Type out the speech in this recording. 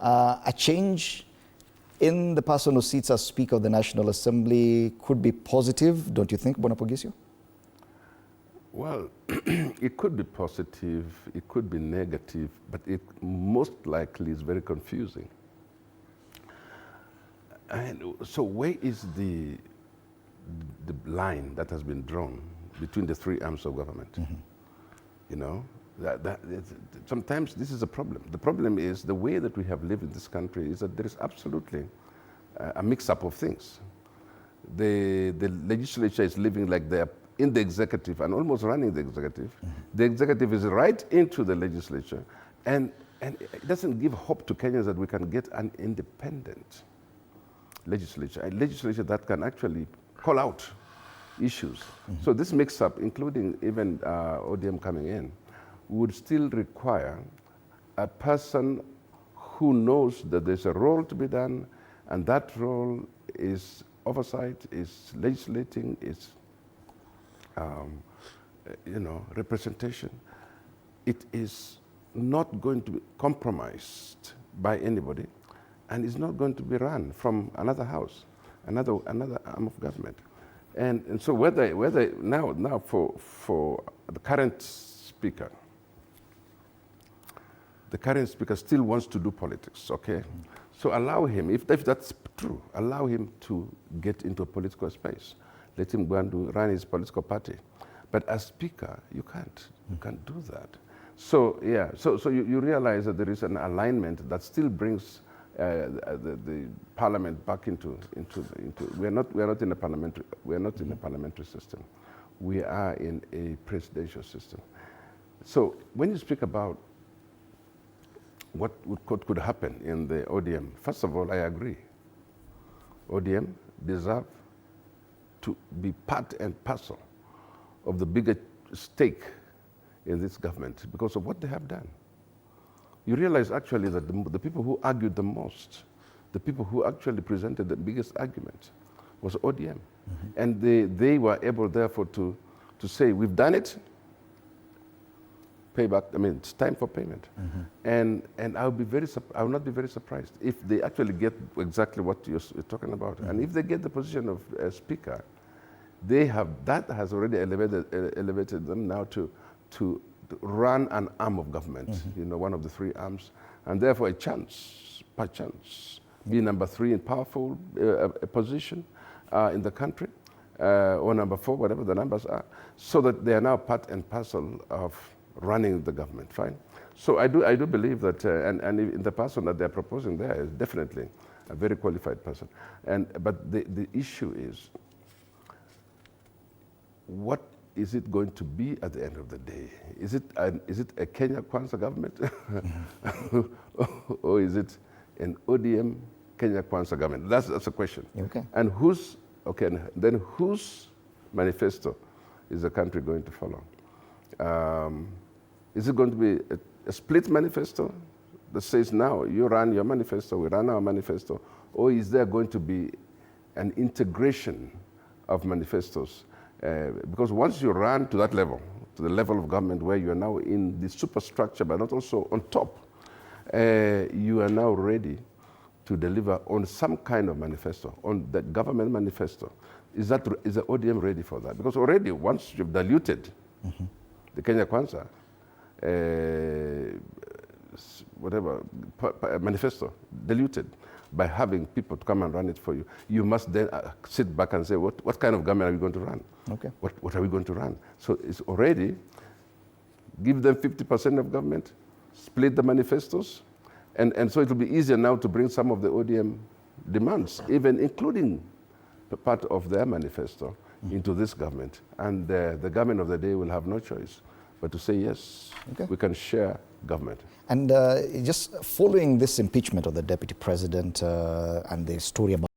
A change in the person who sits as Speaker of the National Assembly could be positive, don't you think, Bwana Poghisio? Well, it could be positive, it could be negative, but it most likely is very confusing. And so where is the line that has been drawn between the three arms of government? Mm-hmm. You know, sometimes this is a problem. The problem is the way that we have lived in this country is that there is absolutely a mix-up of things. The legislature is living like they're in the executive and almost running the executive. Mm-hmm. The executive is right into the legislature, and it doesn't give hope to Kenyans that we can get an independent legislature, a legislature that can actually call out issues. Mm-hmm. So this mix-up, including even ODM coming in, would still require a person who knows that there's a role to be done, and that role is oversight, is legislating, is representation. It is not going to be compromised by anybody, and it's not going to be run from another house, another arm of government. And so whether now for the current speaker still wants to do politics, okay? Mm-hmm. So allow him, if that's true, allow him to get into a political space. Let him go and run his political party. But as speaker, you can't do that. So yeah, so you realize that there is an alignment that still brings the parliament back into we're not in a parliamentary system. We are in a presidential system. So when you speak about what could happen in the ODM, first of all, I agree. ODM deserve to be part and parcel of the bigger stake in this government because of what they have done. You realize actually that the people who argued the most, the people who actually presented the biggest argument was ODM. Mm-hmm. And they were able therefore to say, we've done it, payback, I mean, it's time for payment. Mm-hmm. And I will not be very surprised if they actually get exactly what you're talking about. Mm-hmm. And if they get the position of speaker, that has already elevated them now to run an arm of government, mm-hmm. One of the three arms, and therefore by chance, be number 3 in powerful position in the country, or number 4, whatever the numbers are, so that they are now part and parcel of running the government, fine? So I do believe that, and the person that they're proposing there is definitely a very qualified person. But the issue is, what is it going to be at the end of the day? Is it a Kenya Kwanza government? Or is it an ODM Kenya Kwanza government? That's a question. Okay. And whose manifesto is the country going to follow? Is it going to be a split manifesto that says, now you run your manifesto, we run our manifesto? Or is there going to be an integration of manifestos? Because once you run to that level, to the level of government where you are now in the superstructure, but not also on top, you are now ready to deliver on some kind of manifesto, on the government manifesto. Is the ODM ready for that? Because already, once you've diluted mm-hmm. the Kenya Kwanza, manifesto, diluted, by having people to come and run it for you, you must then sit back and say, what kind of government are we going to run? Okay. What are we going to run? So it's already, give them 50% of government, split the manifestos, and so it will be easier now to bring some of the ODM demands, even including part of their manifesto, into this government. And the government of the day will have no choice but to say, yes, okay, we can share government. And just following this impeachment of the deputy president and the story about